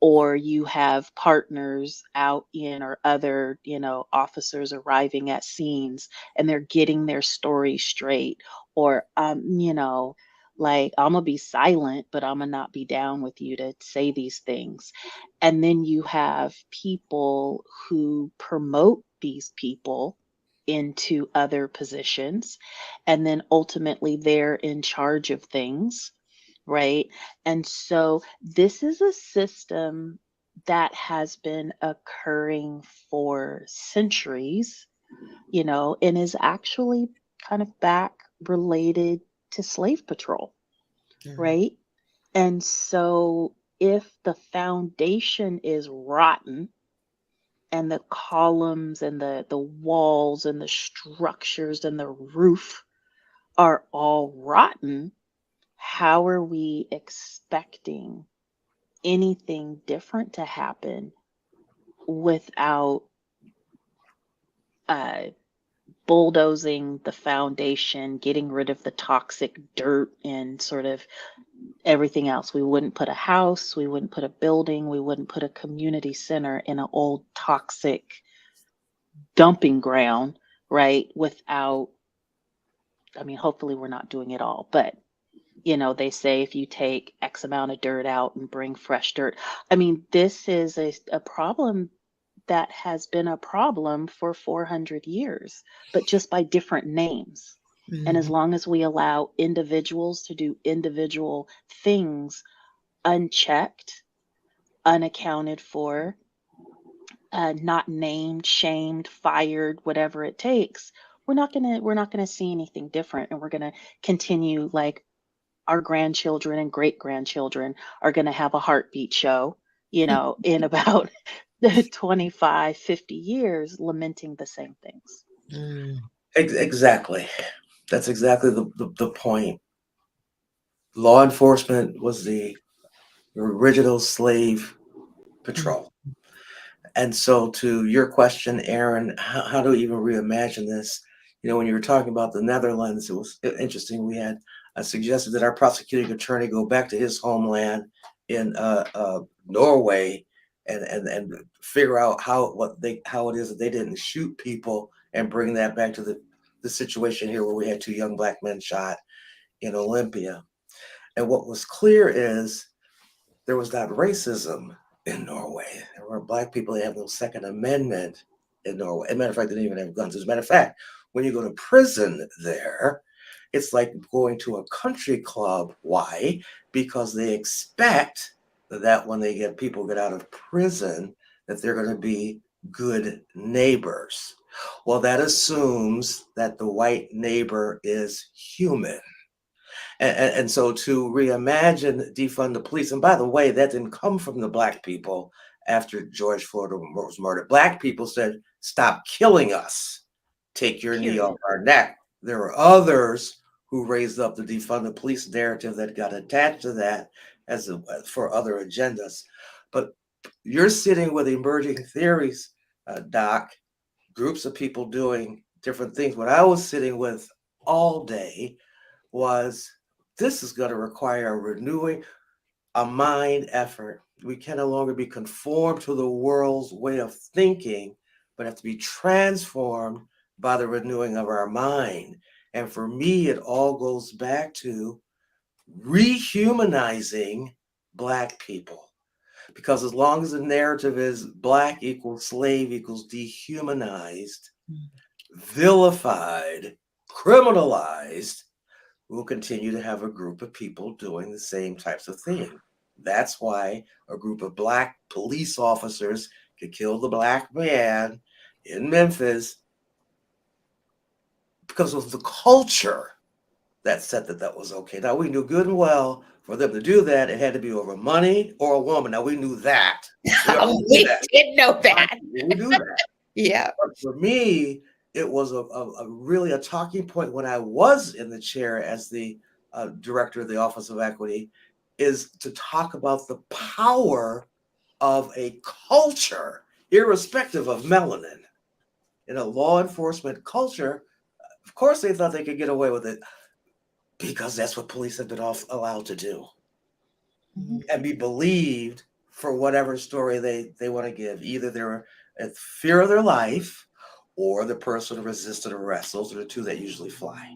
Or you have partners out in, or other, officers arriving at scenes, and they're getting their story straight, or, like, I'm gonna be silent, but I'm gonna not be down with you to say these things. And then you have people who promote these people into other positions, and then ultimately they're in charge of things, right? And so this is a system that has been occurring for centuries, and is actually kind of back related to slave patrol, right? And so if the foundation is rotten, and the columns and the walls and the structures and the roof are all rotten, how are we expecting anything different to happen without bulldozing the foundation, getting rid of the toxic dirt and sort of everything else? We wouldn't put a house, we wouldn't put a building, we wouldn't put a community center in an old toxic dumping ground, right? Without, hopefully we're not doing it all, but they say if you take X amount of dirt out and bring fresh dirt. This is a problem that has been a problem for 400 years, but just by different names. And as long as we allow individuals to do individual things unchecked, unaccounted for, not named, shamed, fired, whatever it takes, we're not gonna see anything different, and we're gonna continue like our grandchildren and great grandchildren are gonna have a heartbeat show, in about 25, 50 years, lamenting the same things. Mm. Exactly. That's exactly the point. Law enforcement was the original slave patrol. And so, to your question, Aaron, how do we even reimagine this? When you were talking about the Netherlands, it was interesting. We had suggested that our prosecuting attorney go back to his homeland in Norway and figure out how it is that they didn't shoot people, and bring that back to the situation here where we had 2 young black men shot in Olympia. And what was clear is there was not racism in Norway. There were black people that have no Second Amendment in Norway. As a matter of fact, they didn't even have guns. As a matter of fact, when you go to prison there, it's like going to a country club. Why? Because they expect that when people get out of prison, that they're going to be good neighbors. Well, that assumes that the white neighbor is human. And so, to reimagine defund the police, and by the way, that didn't come from the black people after George Floyd was murdered. Black people said, "Stop killing us. Take your knee off Period. our neck." There were others who raised up the defund the police narrative that got attached to that for other agendas. But you're sitting with emerging theories, Doc, groups of people doing different things. What I was sitting with all day was, this is going to require a renewing, a mind effort. We can no longer be conformed to the world's way of thinking, but have to be transformed by the renewing of our mind. And for me, it all goes back to rehumanizing Black people. Because as long as the narrative is Black equals slave equals dehumanized, vilified, criminalized, we'll continue to have a group of people doing the same types of things. That's why a group of Black police officers could kill the Black man in Memphis, because of the culture that said that was okay. Now, we knew good and well for them to do that, it had to be over money or a woman. Now, we knew that. We did know that. We knew that. Yeah. But for me, it was a really a talking point when I was in the chair as the director of the Office of Equity, is to talk about the power of a culture, irrespective of melanin. In a law enforcement culture, of course they thought they could get away with it because that's what police have been allowed to do, and be believed for whatever story they want to give. Either they're at fear of their life, or the person resisted arrest. Those are the two that usually fly.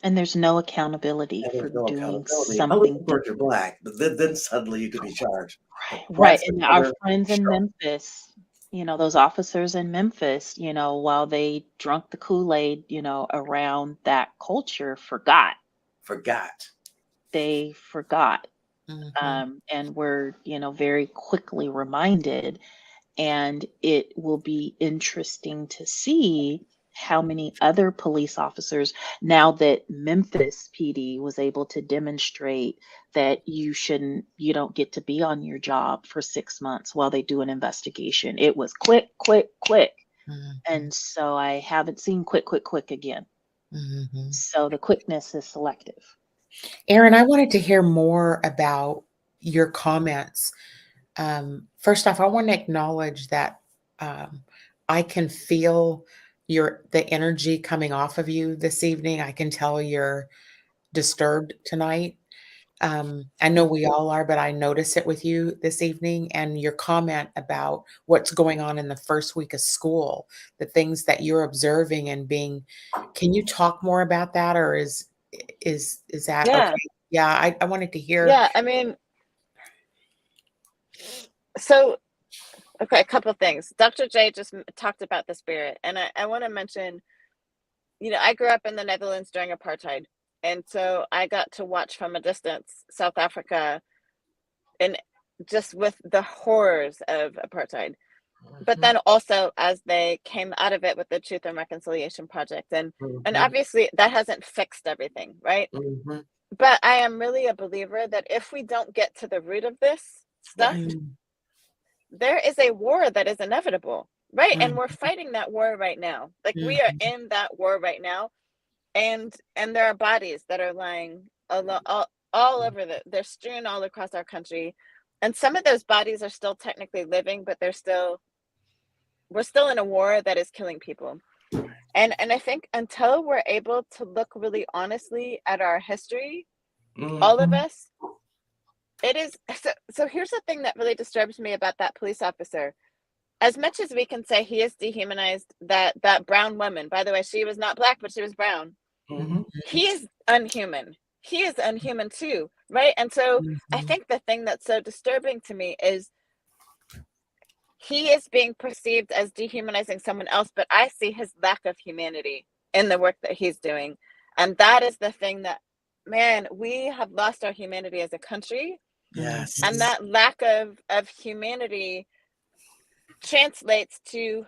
And there's no accountability And for there's no doing accountability. Unless, something of course, you're Black, but then suddenly you could be charged. right. That's And our another friends in show. Memphis, those officers in Memphis, while they drunk the Kool-Aid, around that culture, forgot. They forgot. And were, very quickly reminded. And it will be interesting to see how many other police officers, now that Memphis PD was able to demonstrate that you don't get to be on your job for 6 months while they do an investigation. It was quick, quick, quick. And so I haven't seen quick, quick, quick again. So the quickness is selective. Aaron, I wanted to hear more about your comments. First off, I want to acknowledge that I can feel the energy coming off of you this evening. I can tell you're disturbed tonight. I know we all are, but I notice it with you this evening. And your comment about what's going on in the first week of school, the things that you're observing and being. Can you talk more about that, or is that Yeah. okay? Yeah, I wanted to hear. Yeah, I mean, so, okay, a couple things. Dr. J just talked about the spirit, and I want to mention, I grew up in the Netherlands during apartheid, and so I got to watch from a distance South Africa, and just with the horrors of apartheid. but then also as they came out of it with the Truth and Reconciliation Project. And obviously that hasn't fixed everything, right? Mhm. But I am really a believer that if we don't get to the root of this stuff, Right. there is a war that is inevitable, right? And Mhm. we're fighting that war right now. Like we are in that war right now, and there are bodies that are lying all over they're strewn all across our country, and some of those bodies are still technically living, but we're still in a war that is killing people. And I think until we're able to look really honestly at our history, all of Mhm. us, it is so here's the thing that really disturbs me about that police officer. As much as we can say he has dehumanized that brown woman, by the way, she was not black, but she was brown. Mhm. He is unhuman. He is unhuman too, right? And so I think the thing that's so disturbing to me is he is being perceived as dehumanizing someone else, but I see his lack of humanity in the work that he's doing. And that is the thing that, man, we have lost our humanity as a country. Yes. And that lack of humanity translates to,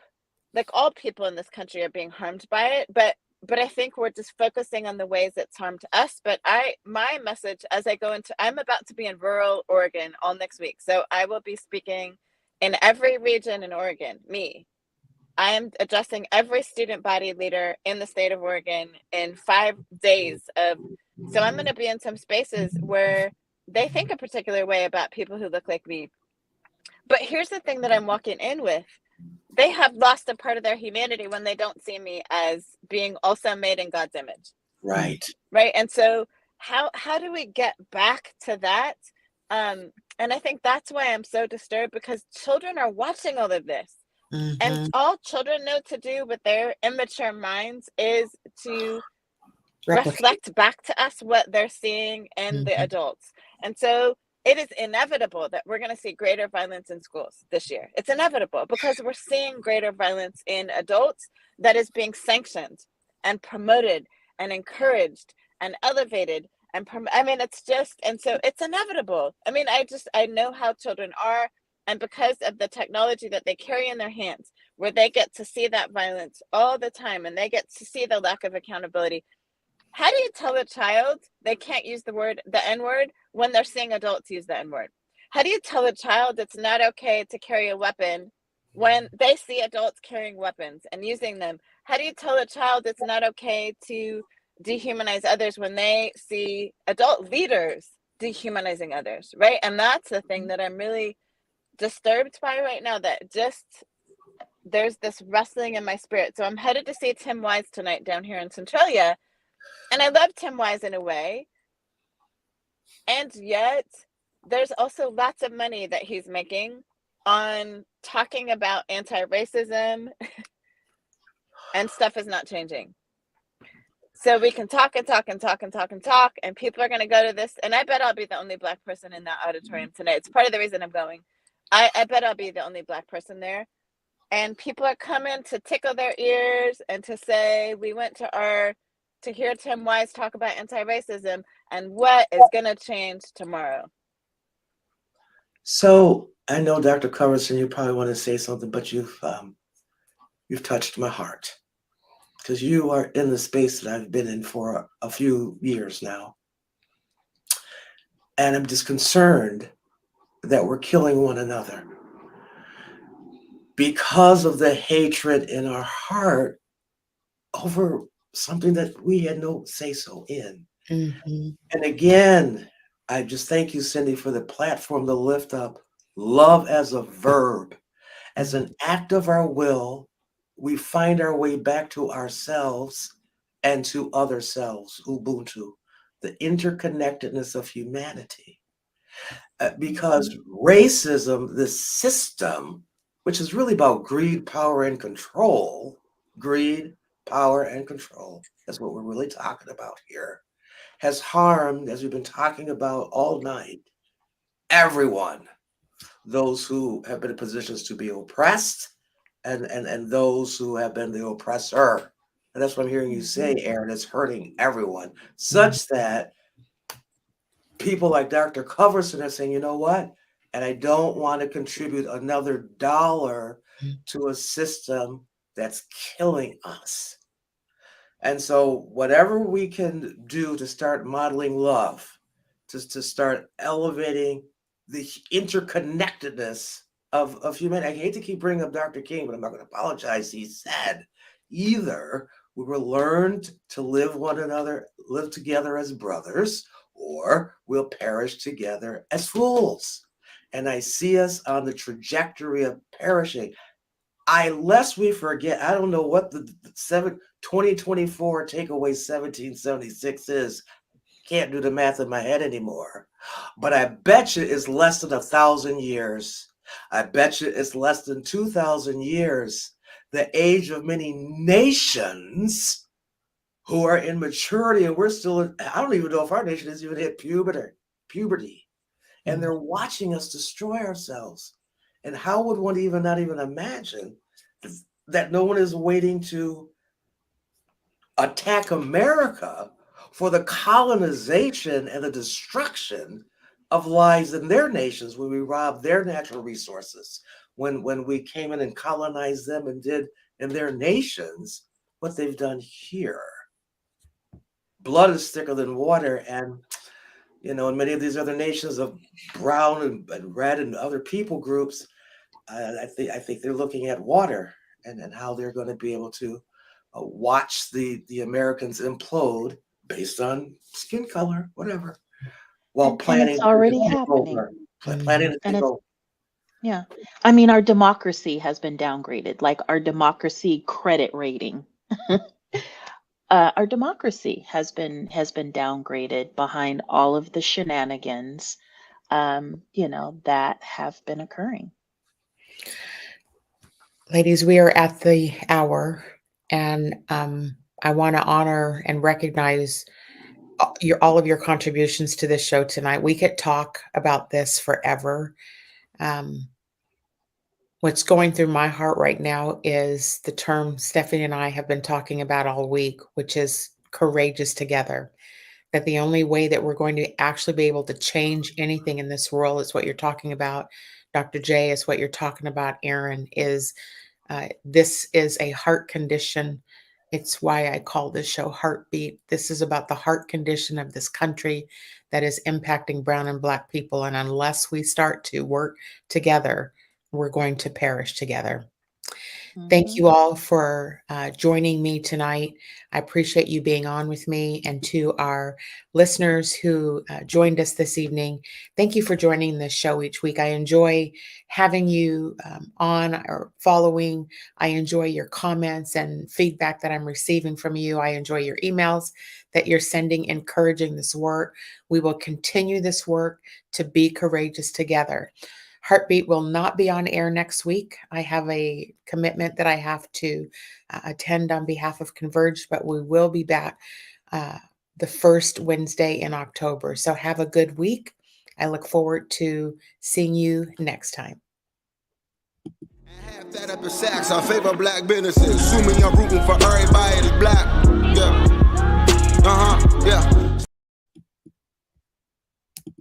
like, all people in this country are being harmed by it, but I think we're just focusing on the ways it's harmed us. But my message as I go into, I'm about to be in rural Oregon all next week, so I will be speaking in every region in Oregon. I am addressing every student body leader in the state of Oregon in 5 days of, so I'm going to be in some spaces where they think a particular way about people who look like me. But here's the thing that I'm walking in with. They have lost a part of their humanity when they don't see me as being also made in God's image. Right. Right. And so how do we get back to that? And I think that's why I'm so disturbed, because children are watching all of this. And all children know to do with their immature minds is to reflect back to us what they're seeing in the adults. And so it is inevitable that we're going to see greater violence in schools this year. It's inevitable because we're seeing greater violence in adults that is being sanctioned and promoted and encouraged and elevated. And I mean, it's just, and so it's inevitable. I mean, I know how children are. And because of the technology that they carry in their hands, where they get to see that violence all the time and they get to see the lack of accountability. How do you tell a child they can't use the N-word when they're seeing adults use the N-word? How do you tell a child it's not okay to carry a weapon when they see adults carrying weapons and using them? How do you tell a child it's not okay to dehumanize others when they see adult leaders dehumanizing others, right? And that's the thing that I'm really disturbed by right now, that just there's this wrestling in my spirit. So I'm headed to see Tim Wise tonight down here in Centralia. And I love Tim Wise in a way. And yet there's also lots of money that he's making on talking about anti-racism and stuff is not changing. So we can talk and talk and talk and talk and talk, and people are going to go to this. And I bet I'll be the only Black person in that auditorium tonight. It's part of the reason I'm going. I bet I'll be the only Black person there. And people are coming to tickle their ears and to say, we went to hear Tim Wise talk about anti-racism and what is going to change tomorrow. So I know, Dr. Coverson, you probably want to say something, but you've touched my heart, because you are in the space that I've been in for a few years now. And I'm just concerned that we're killing one another because of the hatred in our heart over something that we had no say-so in. And again, I just thank you, Cindi, for the platform to lift up love as a verb, as an act of our will. We find our way back to ourselves and to other selves, Ubuntu, the interconnectedness of humanity. Because racism, the system, which is really about greed, power, and control, greed, power, and control, that's what we're really talking about here, has harmed, as we've been talking about all night, everyone, those who have been in positions to be oppressed and those who have been the oppressor. And that's what I'm hearing you say, Aaron. It's hurting everyone, such that people like Dr. Coverson are saying, you know what? And I don't want to contribute another dollar to a system that's killing us. And so whatever we can do to start modeling love, to start elevating the interconnectedness of humanity. I hate to keep bringing up Dr. King, but I'm not going to apologize. He said, either we will learn to live together as brothers, or we'll perish together as fools. And I see us on the trajectory of perishing. Lest we forget, I don't know what the 2024 takeaway 1776 is. Can't do the math in my head anymore. But I bet you it's less than 1,000 years. I bet you it's less than 2,000 years. The age of many nations who are in maturity, and we're still, I don't even know if our nation has even hit puberty. And they're watching us destroy ourselves. And how would one not even imagine that no one is waiting to attack America for the colonization and the destruction of lives in their nations when we robbed their natural resources, when we came in and colonized them and did in their nations what they've done here. Blood is thicker than water, and in many of these other nations of brown and red and other people groups, I think they're looking at water and how they're going to be able to watch the Americans implode based on skin color, whatever, while planning. And it's already happening. Planning to take over. Yeah. I mean, our democracy has been downgraded, like our democracy credit rating. Our democracy has been downgraded behind all of the shenanigans, that have been occurring. Ladies, we are at the hour, and I want to honor and recognize all of your contributions to this show tonight. We could talk about this forever. What's going through my heart right now is the term Stephanie and I have been talking about all week, which is courageous together. That the only way that we're going to actually be able to change anything in this world is what you're talking about, Dr. J, is what you're talking about, Aaron, is this is a heart condition. It's why I call this show HeartBeat. This is about the heart condition of this country that is impacting brown and black people. And unless we start to work together, we're going to perish together. Thank you all for joining me tonight. I appreciate you being on with me. And to our listeners who joined us this evening, thank you for joining this show each week. I enjoy having you on or following. I enjoy your comments and feedback that I'm receiving from you. I enjoy your emails that you're sending, encouraging this work. We will continue this work to be courageous together. HeartBeat will not be on air next week. I have a commitment that I have to attend on behalf of Converge, but we will be back the first Wednesday in October. So have a good week. I look forward to seeing you next time. Half that up in sacks, I favor black businesses. Assuming I'm rooting for everybody that's black.